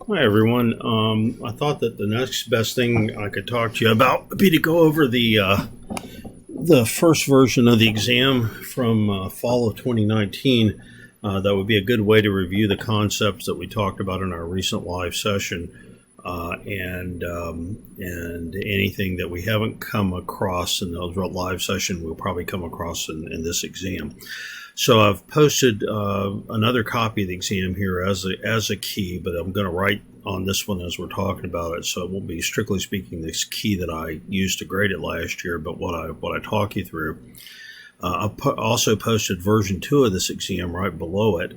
Hi everyone. I thought that the next best thing I could talk to you about would be to go over the first version of the exam from fall of 2019. That would be a good way to review the concepts that we talked about in our recent live session, and anything that we haven't come across in the live session, we'll probably come across in this exam. So I've posted another copy of the exam here as a key, but I'm going to write on this one as we're talking about it. So it won't be strictly speaking this key that I used to grade it last year, but what I talk you through. Also posted version 2 of this exam right below it,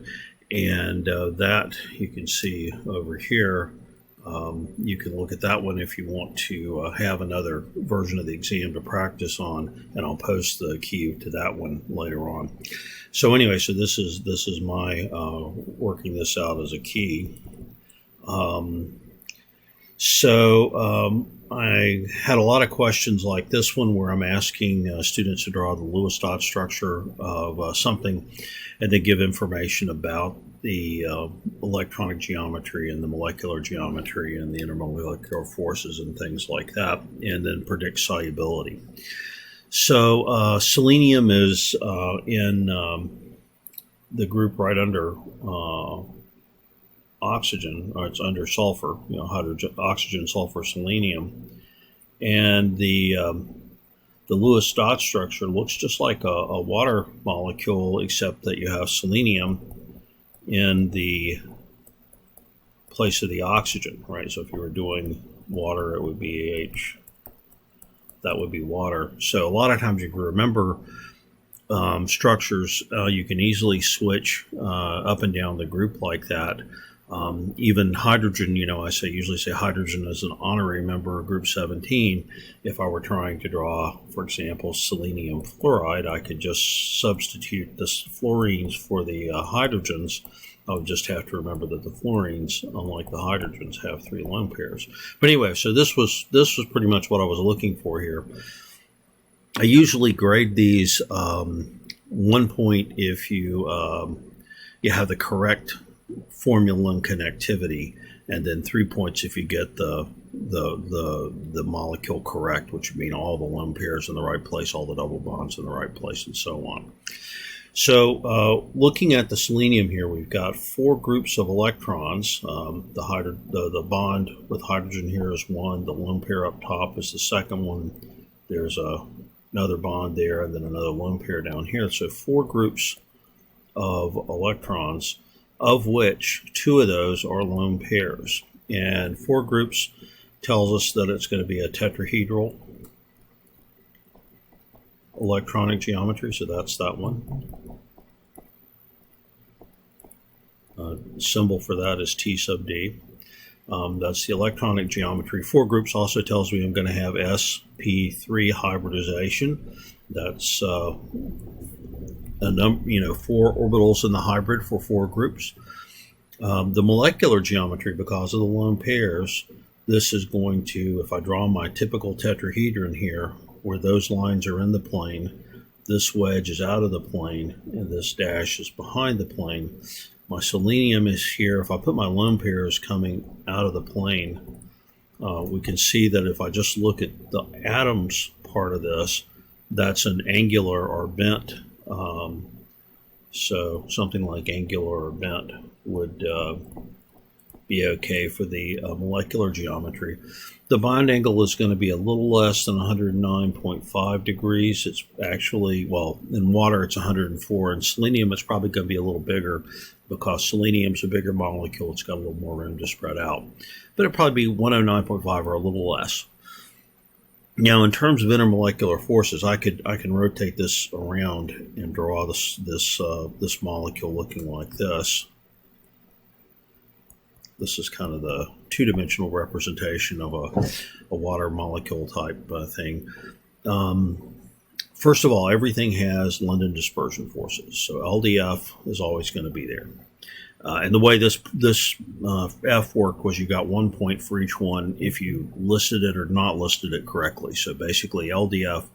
and that you can see over here. You can look at that one if you want to have another version of the exam to practice on, and I'll post the key to that one later on. So anyway, so this is my working this out as a key. I had a lot of questions like this one where I'm asking students to draw the Lewis dot structure of something and then give information about the electronic geometry and the molecular geometry and the intermolecular forces and things like that, and then predict solubility. So selenium is in the group right under oxygen, or it's under sulfur, hydrogen, oxygen, sulfur, selenium, and the Lewis dot structure looks just like a water molecule, except that you have selenium in the place of the oxygen, right? So if you were doing water, it would be H. That would be water. So a lot of times you can remember structures, you can easily switch up and down the group like that. Even hydrogen, I usually say hydrogen as an honorary member of group 17. If I were trying to draw, for example, selenium fluoride, I could just substitute the fluorines for the hydrogens. I would just have to remember that the fluorines, unlike the hydrogens, have 3 lone pairs. But anyway, so this was pretty much what I was looking for here. I usually grade these 1 point if you have the correct formula and connectivity, and then 3 points if you get the molecule correct, which would mean all the lone pairs in the right place, all the double bonds in the right place, and so on. So looking at the selenium here, we've got 4 groups of electrons. The bond with hydrogen here is 1. The lone pair up top is the second one. There's another bond there, and then another lone pair down here. So 4 groups of electrons, of which 2 of those are lone pairs. And 4 groups tells us that it's going to be a tetrahedral electronic geometry, so that's that one. Symbol for that is T sub D. That's the electronic geometry. 4 groups also tells me I'm going to have sp3 hybridization. That's 4 orbitals in the hybrid for 4 groups. The molecular geometry, because of the lone pairs, this is going to, if I draw my typical tetrahedron here, where those lines are in the plane, this wedge is out of the plane, and this dash is behind the plane. My selenium is here. If I put my lone pairs coming out of the plane, we can see that if I just look at the atoms part of this, that's an angular or bent. So something like angular or bent would be okay for the molecular geometry. The bond angle is going to be a little less than 109.5 degrees. It's actually, well, in water it's 104. In selenium it's probably going to be a little bigger because selenium's a bigger molecule. It's got a little more room to spread out. But it'll probably be 109.5 or a little less. Now, in terms of intermolecular forces, I can rotate this around and draw this molecule looking like this. This is kind of the 2-dimensional representation of a water molecule type thing. First of all, everything has London dispersion forces, so LDF is always going to be there. And the way this F worked was you got 1 point for each one if you listed it or not listed it correctly. So basically LDF,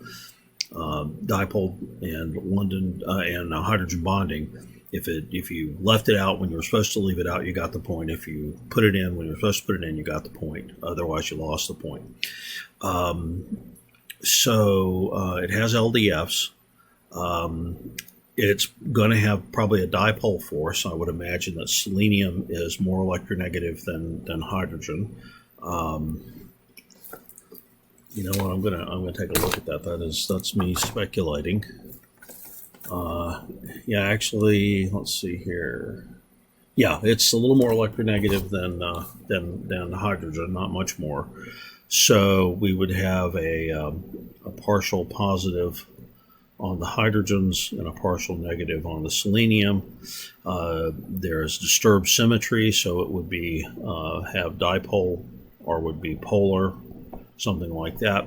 dipole and London and hydrogen bonding if you left it out when you were supposed to leave it out, you got the point. If you put it in when you were supposed to put it in, you got the point. Otherwise, you lost the point. It has LDFs. It's going to have probably a dipole force. I would imagine that selenium is more electronegative than hydrogen. You know what? I'm gonna take a look at that. That's me speculating. Yeah, actually, let's see here. Yeah, it's a little more electronegative than hydrogen, not much more. So we would have a partial positive on the hydrogens and a partial negative on the selenium. There's disturbed symmetry, so it would be have dipole or would be polar, something like that.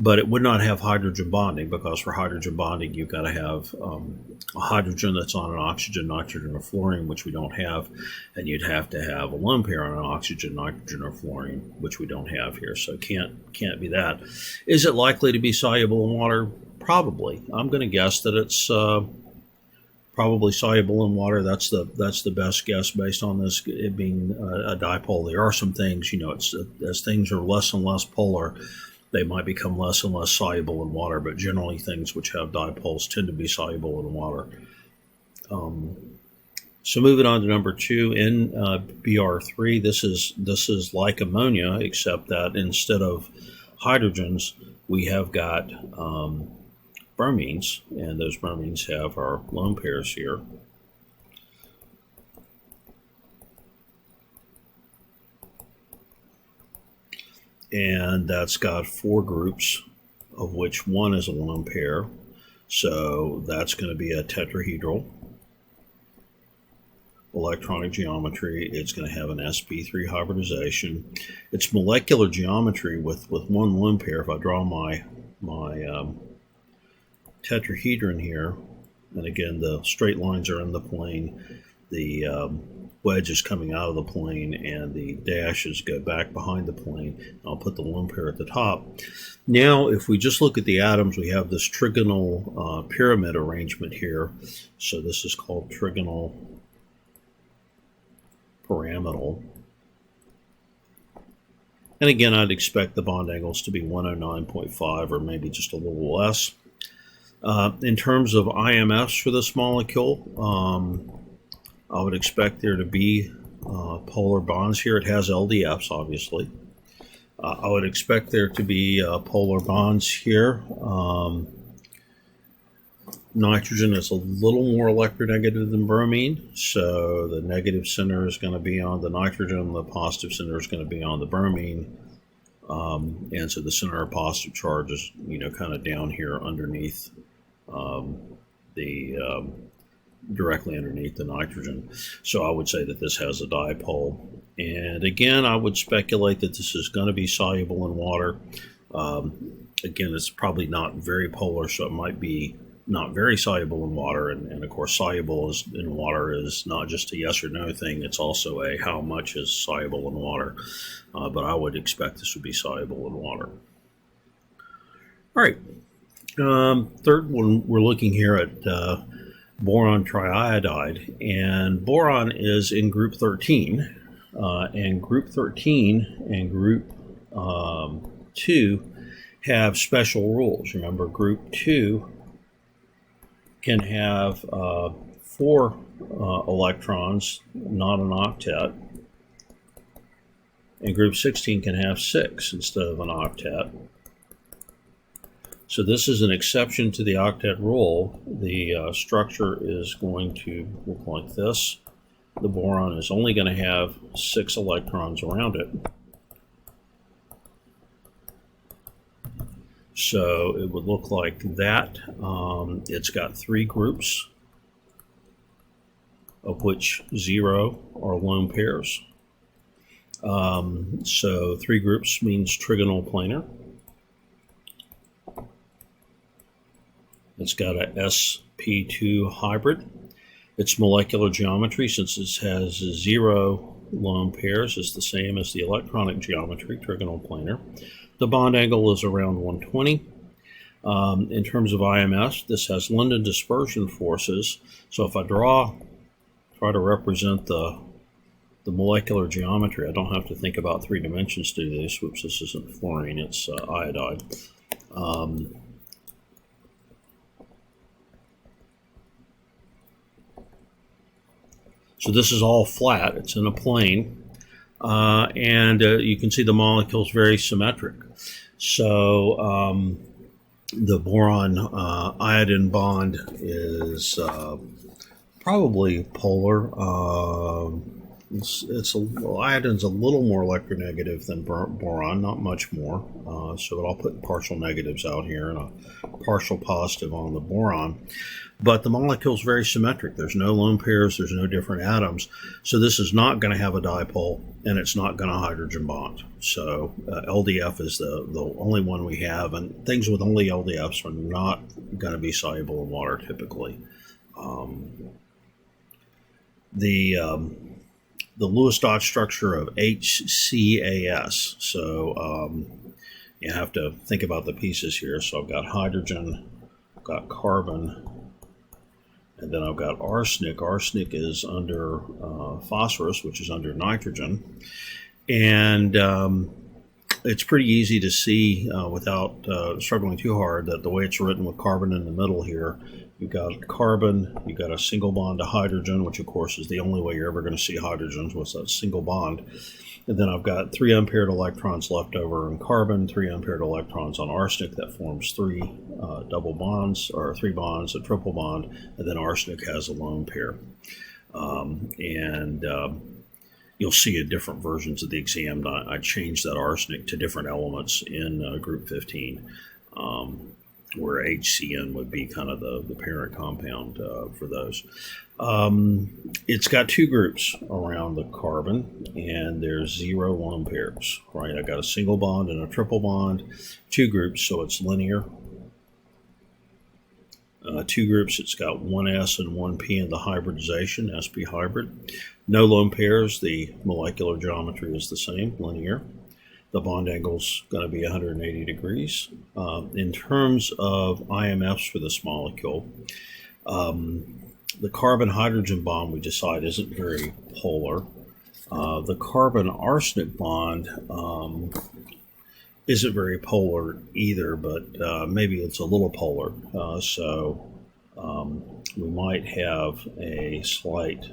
But it would not have hydrogen bonding, because for hydrogen bonding, you've got to have a hydrogen that's on an oxygen, nitrogen, or fluorine, which we don't have. And you'd have to have a lone pair on an oxygen, nitrogen, or fluorine, which we don't have here. So it can't be that. Is it likely to be soluble in water? Probably. I'm going to guess that it's probably soluble in water. That's the best guess based on this it being a dipole. There are some things, as things are less and less polar, they might become less and less soluble in water, but generally things which have dipoles tend to be soluble in water. So moving on to number 2, in BR3, this is like ammonia, except that instead of hydrogens, we have got bromines, and those bromines have our lone pairs here. And that's got 4 groups, of which one is a lone pair. So that's going to be a tetrahedral. Electronic geometry, it's going to have an sp3 hybridization. Its molecular geometry with one lone pair, if I draw my tetrahedron here, and again the straight lines are in the plane, the wedge is coming out of the plane, and the dashes go back behind the plane. I'll put the lone pair at the top. Now, if we just look at the atoms, we have this trigonal pyramid arrangement here. So this is called trigonal pyramidal. And again, I'd expect the bond angles to be 109.5 or maybe just a little less. In terms of IMFs for this molecule, I would expect there to be polar bonds here. It has LDFs, obviously. I would expect there to be polar bonds here. Nitrogen is a little more electronegative than bromine, so the negative center is going to be on the nitrogen, the positive center is going to be on the bromine, and so the center of positive charge is, kind of down here underneath directly underneath the nitrogen. So I would say that this has a dipole. And again, I would speculate that this is going to be soluble in water. Again, it's probably not very polar, so it might be not very soluble in water. And of course, soluble in water is not just a yes or no thing. It's also a how much is soluble in water. But I would expect this would be soluble in water. All right. Third one, we're looking here at boron triiodide, and boron is in group 13, and group 13 and group 2 have special rules. Remember, group 2 can have 4 electrons, not an octet, and group 16 can have 6 instead of an octet. So this is an exception to the octet rule. The structure is going to look like this. The boron is only going to have 6 electrons around it. So it would look like that. It's got 3 groups, of which 0 are lone pairs. So 3 groups means trigonal planar. It's got a sp2 hybrid. Its molecular geometry, since it has 0 lone pairs, is the same as the electronic geometry, trigonal planar. The bond angle is around 120. In terms of IMS, this has London dispersion forces. So if I try to represent the molecular geometry, I don't have to think about 3 dimensions to do this. Whoops, this isn't fluorine, it's iodide. So this is all flat, it's in a plane, and you can see the molecules very symmetric. So the boron iodine bond is probably polar. Iodine's a little more electronegative than boron, not much more. So I'll put partial negatives out here and a partial positive on the boron. But the molecule's very symmetric. There's no lone pairs, there's no different atoms. So this is not going to have a dipole, and it's not going to hydrogen bond. So LDF is the only one we have, and things with only LDFs are not going to be soluble in water typically. The Lewis dot structure of HCAS. So you have to think about the pieces here. So I've got hydrogen, I've got carbon, and then I've got arsenic. Arsenic is under phosphorus, which is under nitrogen. And it's pretty easy to see without struggling too hard that the way it's written with carbon in the middle here, you've got carbon, you've got a single bond to hydrogen, which of course is the only way you're ever going to see hydrogens was that single bond. And then I've got 3 unpaired electrons left over in carbon, 3 unpaired electrons on arsenic. That forms 3 double bonds, or 3 bonds, a triple bond, and then arsenic has a lone pair. You'll see in different versions of the exam that I changed that arsenic to different elements in group 15. Where HCN would be kind of the parent compound for those. It's got 2 groups around the carbon, and there's 0 lone pairs, right? I got a single bond and a triple bond, 2 groups, so it's linear. 2 groups, it's got 1s and 1p in the hybridization, sp hybrid. No lone pairs, the molecular geometry is the same, linear. The bond angle's going to be 180 degrees. In terms of IMFs for this molecule, the carbon-hydrogen bond we decide isn't very polar. The carbon-arsenic bond isn't very polar either, but maybe it's a little polar. We might have a slight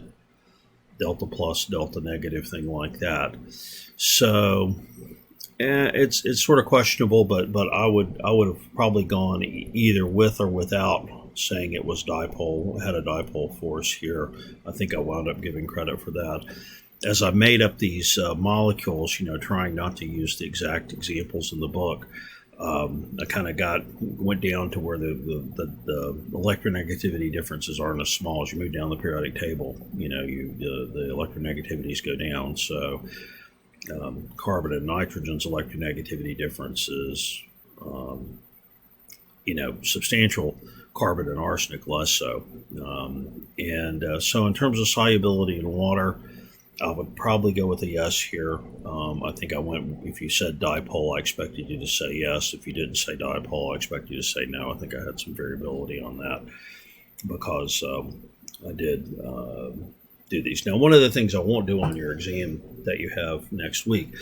delta plus, delta negative thing like that. So it's sort of questionable, but I would have probably gone either with or without saying it was dipole, had a dipole force here. I think I wound up giving credit for that. As I made up these molecules, trying not to use the exact examples in the book, I kind of went down to where the electronegativity differences aren't as small. As you move down the periodic table, the electronegativities go down. So carbon and nitrogen's electronegativity difference is, substantial. Carbon and arsenic less so. So in terms of solubility in water, I would probably go with a yes here. I think if you said dipole, I expected you to say yes. If you didn't say dipole, I expected you to say no. I think I had some variability on that because I did do these. Now, one of the things I won't do on your exam that you have next week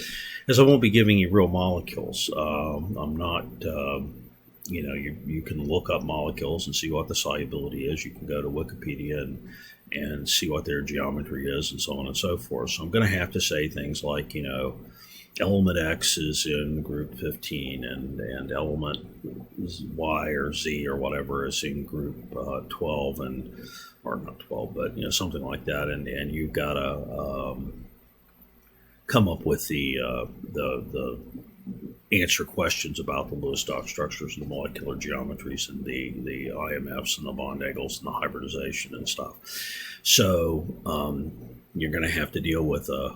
is I won't be giving you real molecules. I'm not, you can look up molecules and see what the solubility is. You can go to Wikipedia and see what their geometry is and so on and so forth. So I'm going to have to say things like, element X is in group 15 and element Y or Z or whatever is in group 12 or not 12, but something like that. And you've got to come up with the answer questions about the Lewis dot structures and the molecular geometries and the IMFs and the bond angles and the hybridization and stuff. So you're going to have to deal with a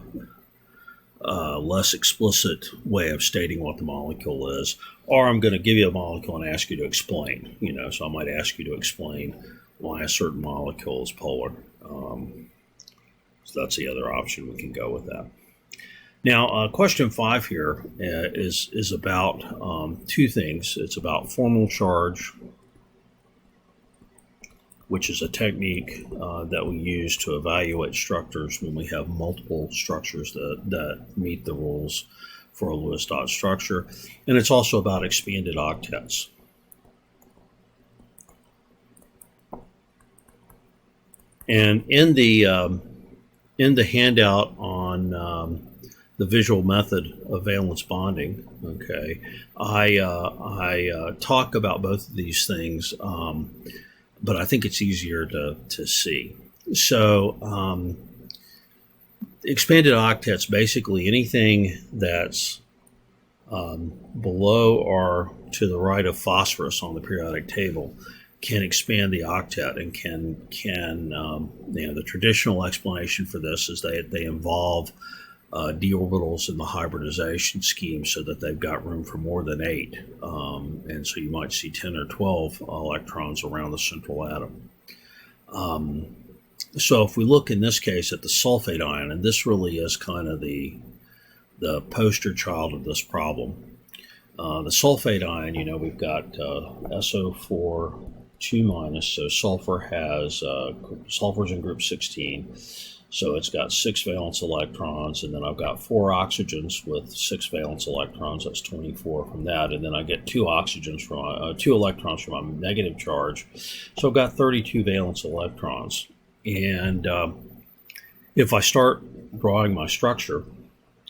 less explicit way of stating what the molecule is, or I'm going to give you a molecule and ask you to explain. So I might ask you to explain why a certain molecule is polar. So that's the other option. We can go with that. Now, question 5 here is about two things. It's about formal charge, which is a technique that we use to evaluate structures when we have multiple structures that meet the rules for a Lewis dot structure. And it's also about expanded octets. And in the handout on the visual method of valence bonding, okay, I talk about both of these things, but I think it's easier to see. So expanded octets, basically anything that's below or to the right of phosphorus on the periodic table can expand the octet, and can the traditional explanation for this is they involve d orbitals in the hybridization scheme so that they've got room for more than 8, and so you might see 10 or 12 electrons around the central atom. So if we look in this case at the sulfate ion, and this really is kind of the poster child of this problem. The sulfate ion, we've got SO4 2-, so sulfur's in group 16, so it's got 6 valence electrons, and then I've got 4 oxygens with 6 valence electrons. That's 24 from that, and then I get 2 oxygens from 2 electrons from my negative charge, so I've got 32 valence electrons. And if I start drawing my structure,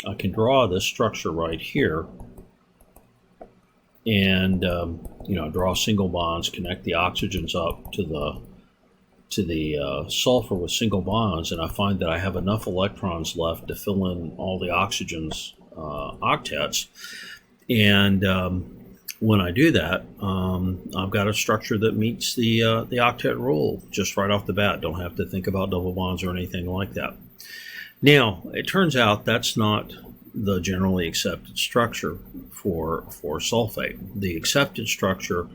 I can draw this structure right here. And draw single bonds, connect the oxygens up to the sulfur with single bonds, and I find that I have enough electrons left to fill in all the oxygens octets. And when I do that, I've got a structure that meets the octet rule just right off the bat. Don't have to think about double bonds or anything like that. Now, it turns out that's not the generally accepted structure for sulfate. The accepted structure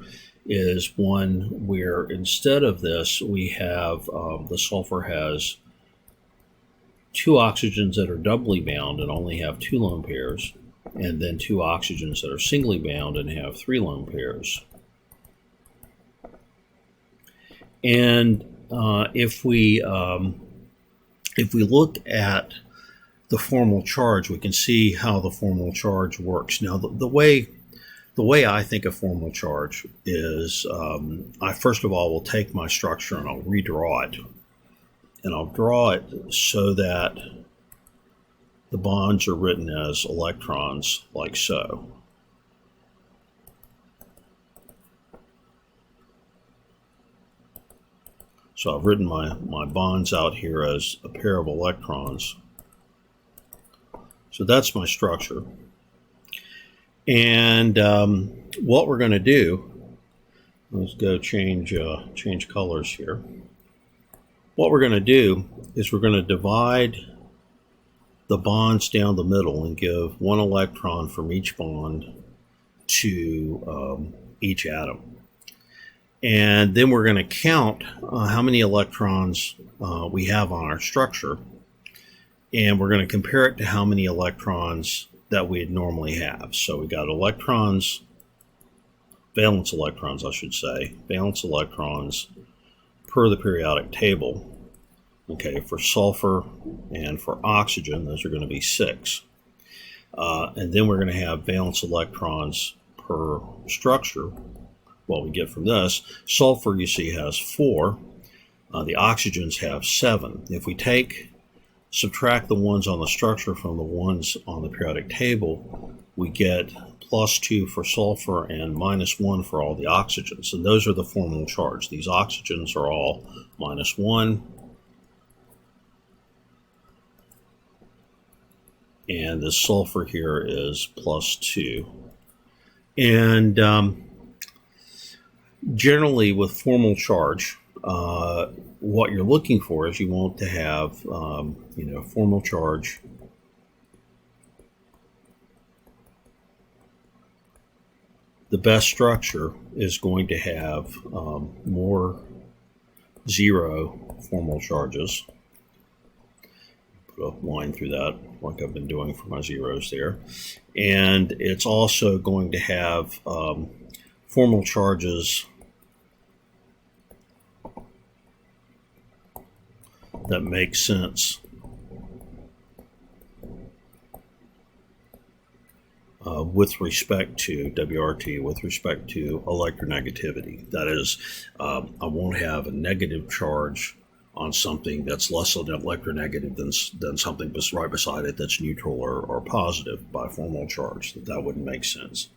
is one where instead of this, we have the sulfur has 2 oxygens that are doubly bound and only have 2 lone pairs, and then 2 oxygens that are singly bound and have 3 lone pairs. And if we look at the formal charge, we can see how the formal charge works. Now, the way I think of formal charge is I first of all will take my structure and I'll redraw it, and I'll draw it so that the bonds are written as electrons, like so. So I've written my bonds out here as a pair of electrons. So that's my structure. And what we're going to do, let's go change colors here. What we're going to do is we're going to divide the bonds down the middle and give 1 electron from each bond to each atom. And then we're going to count how many electrons we have on our structure, and we're going to compare it to how many electrons that we'd normally have. So we got electrons, valence electrons, I should say, valence electrons per the periodic table. Okay, for sulfur and for oxygen, those are going to be 6. And then we're going to have valence electrons per structure. What we get from this, sulfur, you see, has 4. The oxygens have 7. If we subtract the ones on the structure from the ones on the periodic table, we get +2 for sulfur and -1 for all the oxygens. And those are the formal charge. These oxygens are all -1. And this sulfur here is +2. And generally with formal charge, what you're looking for is you want to have, formal charge the best structure is going to have more 0 formal charges. Put a line through that like I've been doing for my zeros there. And it's also going to have formal charges that make sense with respect to WRT, with respect to electronegativity. That is, I won't have a negative charge on something that's less electronegative than something right beside it that's neutral or positive by formal charge. That wouldn't make sense.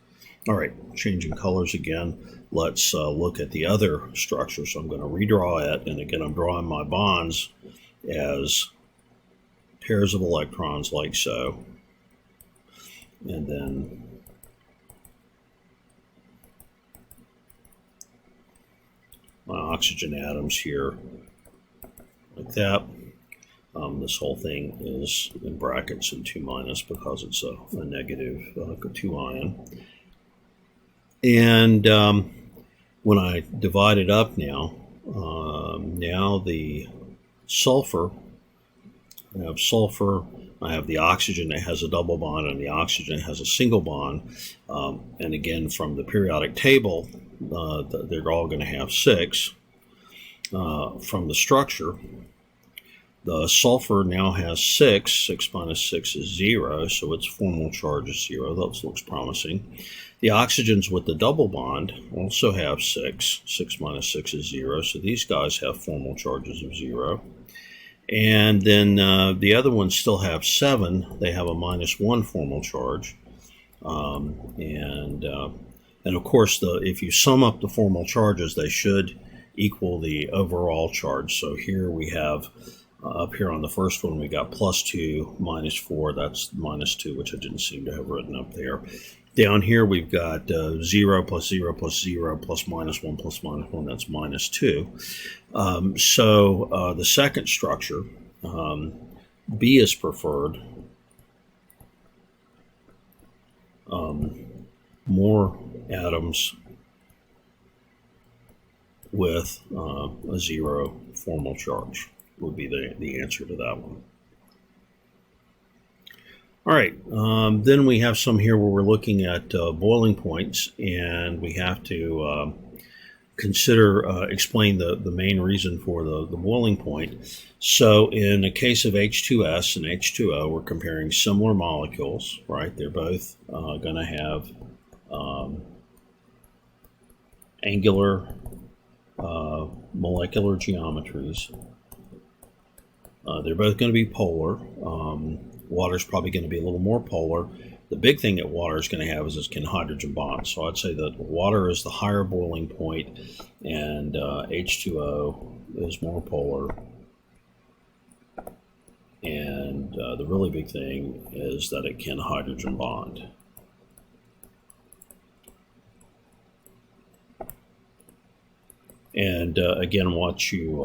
All right, changing colors again. Let's look at the other structure. So I'm going to redraw it, and again, I'm drawing my bonds as pairs of electrons like so. And then my oxygen atoms here like that. This whole thing is in brackets and 2 minus because it's a negative 2 ion. And when I divide it up now, now the sulfur, I have the oxygen that has a double bond and the oxygen has a single bond. And again, from the periodic table, they're all going to have 6. From the structure, the sulfur now has 6. 6 minus 6 is 0, so its formal charge is 0. That looks promising. The oxygens with the double bond also have 6. 6 minus 6 is 0, so these guys have formal charges of 0. And then the other ones still have 7. They have a -1 formal charge. And of course, if you sum up the formal charges, they should equal the overall charge. So here we have, up here on the first one, we got +2, -4, that's -2, which I didn't seem to have written up there. Down here we've got 0 plus 0 plus 0 plus -1 plus -1, that's -2. So the second structure, B is preferred. More atoms with a 0 formal charge would be the answer to that one. All right, then we have some here where we're looking at boiling points, and we have to explain the main reason for the boiling point. So in the case of H2S and H2O, we're comparing similar molecules, right? They're both going to have angular molecular geometries. They're both going to be polar. Water's probably going to be a little more polar. The big thing that water is going to have is its hydrogen bonds. So I'd say that water is the higher boiling point, and H2O is more polar. And the really big thing is that it can hydrogen bond. And again, what you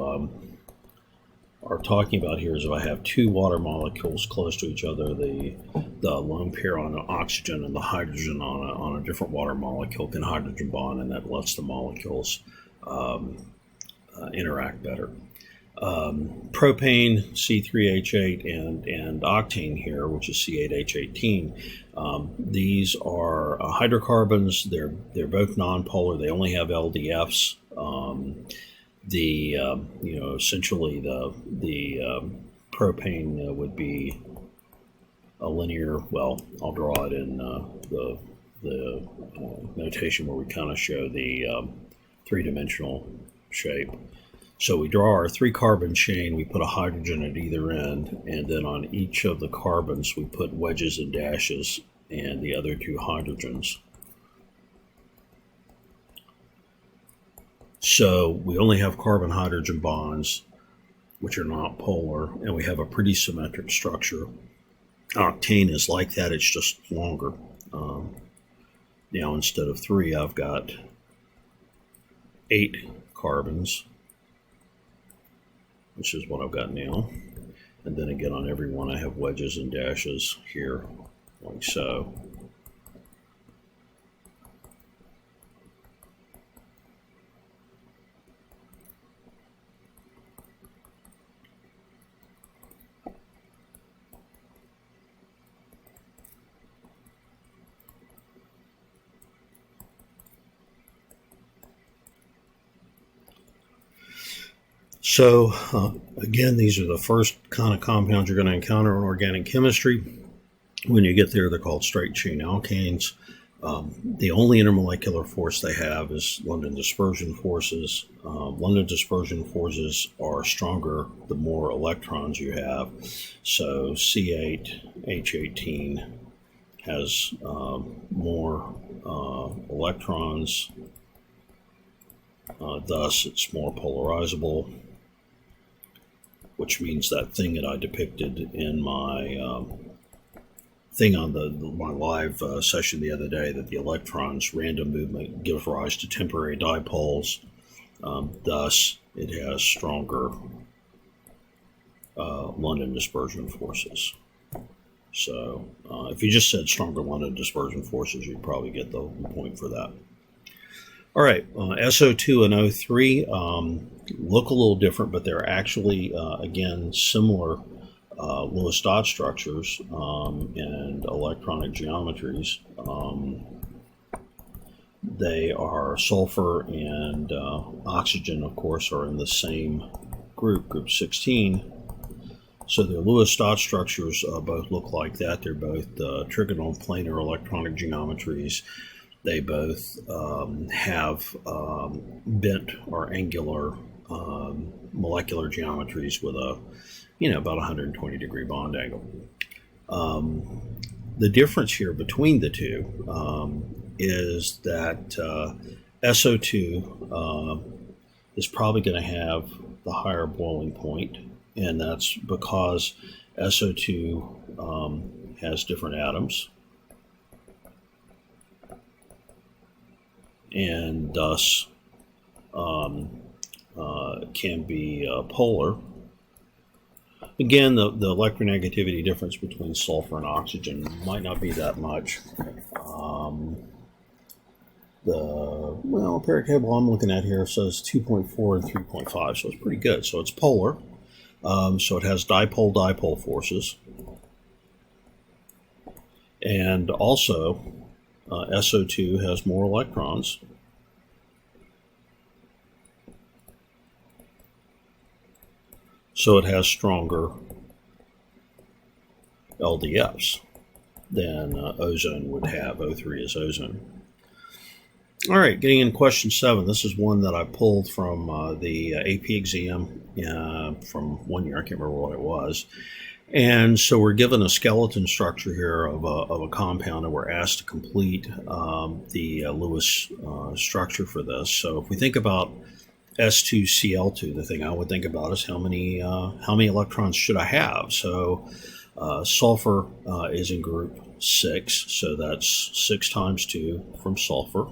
are talking about here is if I have 2 water molecules close to each other, the lone pair on the oxygen and the hydrogen on a different water molecule can hydrogen bond, and that lets the molecules interact better. Propane, C3H8, and octane here, which is C8H18. These are hydrocarbons. They're both nonpolar. They only have LDFs. Essentially the propane would be a linear. Well, I'll draw it in the notation where we kind of show the 3-dimensional shape. So we draw our 3-carbon chain, we put a hydrogen at either end, and then on each of the carbons we put wedges and dashes and the other 2 hydrogens. So we only have carbon-hydrogen bonds, which are not polar, and we have a pretty symmetric structure. Octane is like that, it's just longer. Now instead of 3, I've got 8 carbons, which is what I've got now. And then again, on every one I have wedges and dashes here, like so. So, again, these are the first kind of compounds you're going to encounter in organic chemistry. When you get there, they're called straight chain alkanes. The only intermolecular force they have is London dispersion forces. London dispersion forces are stronger the more electrons you have. So C8H18 has more electrons, thus it's more polarizable, which means that thing that I depicted in my thing on my live session the other day, that the electrons' random movement gives rise to temporary dipoles. Thus, it has stronger London dispersion forces. So, if you just said stronger London dispersion forces, you'd probably get the point for that. All right, SO2 and O3 look a little different, but they're actually, again, similar Lewis dot structures and electronic geometries. They are sulfur and oxygen, of course, are in the same group 16. So the Lewis dot structures both look like that. They're both trigonal planar electronic geometries. They both have bent or angular molecular geometries with a about 120 degree bond angle. The difference here between the two is that SO2 is probably going to have the higher boiling point, and that's because SO2 has different atoms, and thus can be polar. Again, the electronegativity difference between sulfur and oxygen might not be that much. The periodic table I'm looking at here says 2.4 and 3.5, so it's pretty good. So it's polar. So it has dipole-dipole forces. And also, SO2 has more electrons. So it has stronger LDFs than ozone would have. O3 is ozone. All right, getting into question 7. This is one that I pulled from the AP exam from one year. I can't remember what it was. And so we're given a skeleton structure here of a compound, and we're asked to complete the Lewis structure for this. So if we think about S2Cl2, the thing I would think about is how many electrons should I have? So sulfur is in group 6, so that's 6 times 2 from sulfur.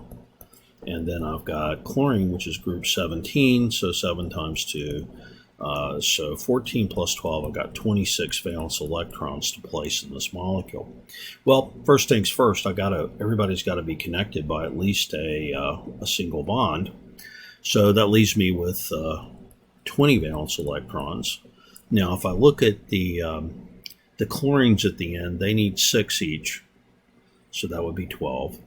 And then I've got chlorine, which is group 17, so 7 times 2. So 14 plus 12, I've got 26 valence electrons to place in this molecule. Well, first things first, everybody's got to be connected by at least a single bond. So that leaves me with 20 valence electrons. Now, if I look at the chlorines at the end, they need 6 each, so that would be 12.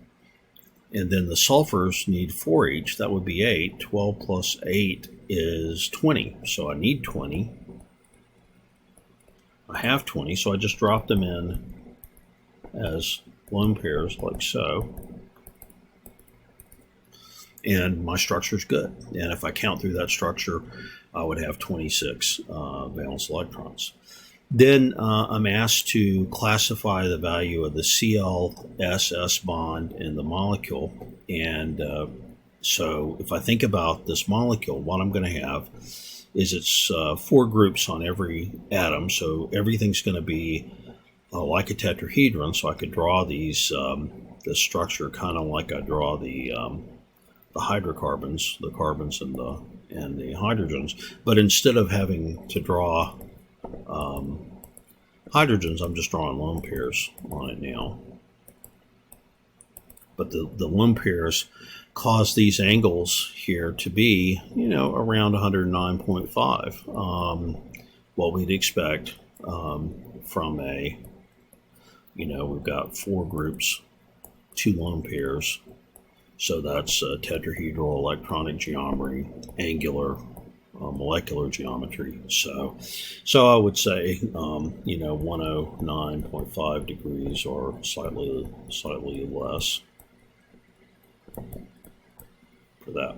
And then the sulfurs need 4 each, that would be 8. 12 plus 8 is 20, so I need 20. I have 20, so I just drop them in as lone pairs like so. And my structure is good. And if I count through that structure, I would have 26 valence electrons. Then I'm asked to classify the value of the Cl-S-S bond in the molecule. And so if I think about this molecule, what I'm going to have is it's 4 groups on every atom. So everything's going to be like a tetrahedron. So I could draw these the structure kind of like I draw the hydrocarbons, the carbons and the hydrogens. But instead of having to draw hydrogens, I'm just drawing lone pairs on it now. But the lone pairs cause these angles here to be, around 109.5. What we'd expect from a, we've got 4 groups, 2 lone pairs. So that's tetrahedral electronic geometry, angular molecular geometry. So I would say 109.5 degrees or slightly less for that.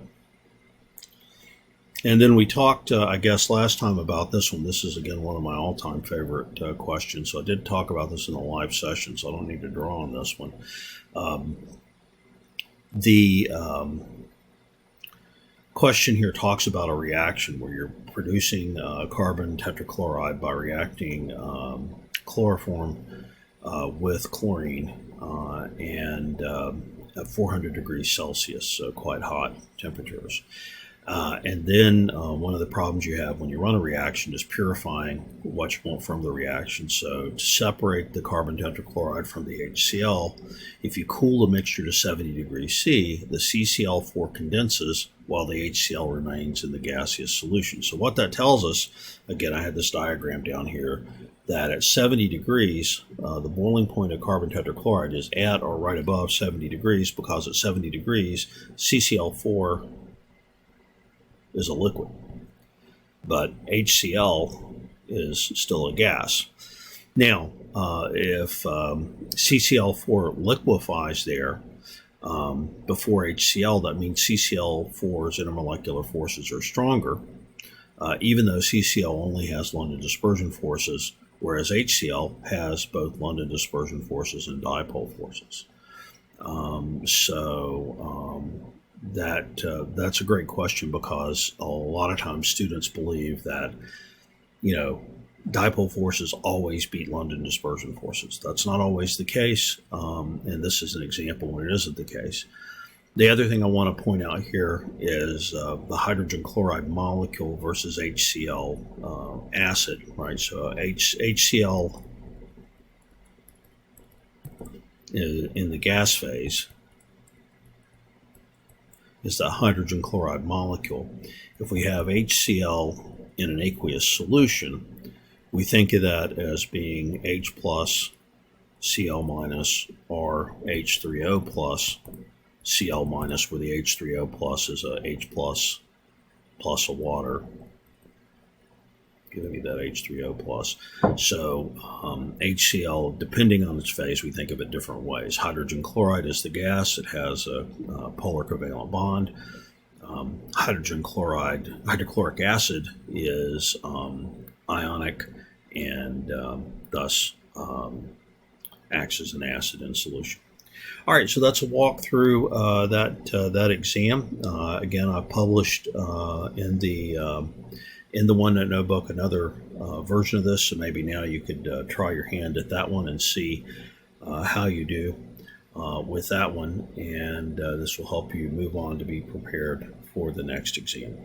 And then we talked, I guess, last time about this one. This is, again, one of my all-time favorite questions. So I did talk about this in the live session, so I don't need to draw on this one. The question here talks about a reaction where you're producing carbon tetrachloride by reacting chloroform with chlorine and at 400 degrees Celsius, so quite hot temperatures. And then one of the problems you have when you run a reaction is purifying what you want from the reaction. So to separate the carbon tetrachloride from the HCl, if you cool the mixture to 70 degrees C, the CCl4 condenses while the HCl remains in the gaseous solution. So what that tells us, again, I had this diagram down here, that at 70 degrees, the boiling point of carbon tetrachloride is at or right above 70 degrees, because at 70 degrees, CCl4 is a liquid, but HCl is still a gas. Now, if CCl4 liquefies there before HCl, that means CCl4's intermolecular forces are stronger, even though CCl only has London dispersion forces, whereas HCl has both London dispersion forces and dipole forces. That's a great question, because a lot of times students believe that, dipole forces always beat London dispersion forces. That's not always the case, and this is an example when it isn't the case. The other thing I want to point out here is the hydrogen chloride molecule versus HCl acid, right? So HCl in the gas phase is the hydrogen chloride molecule. If we have HCl in an aqueous solution, we think of that as being H plus Cl minus or H3O plus Cl minus, where the H3O plus is a H plus plus a water, giving me that H3O plus. So HCl, depending on its phase, we think of it different ways. Hydrogen chloride is the gas. It has a polar covalent bond. Hydrochloric acid is ionic and thus acts as an acid in solution. All right, so that's a walk through that exam. Again, I published in the OneNote notebook another version of this, so maybe now you could try your hand at that one and see how you do with that one, and this will help you move on to be prepared for the next exam.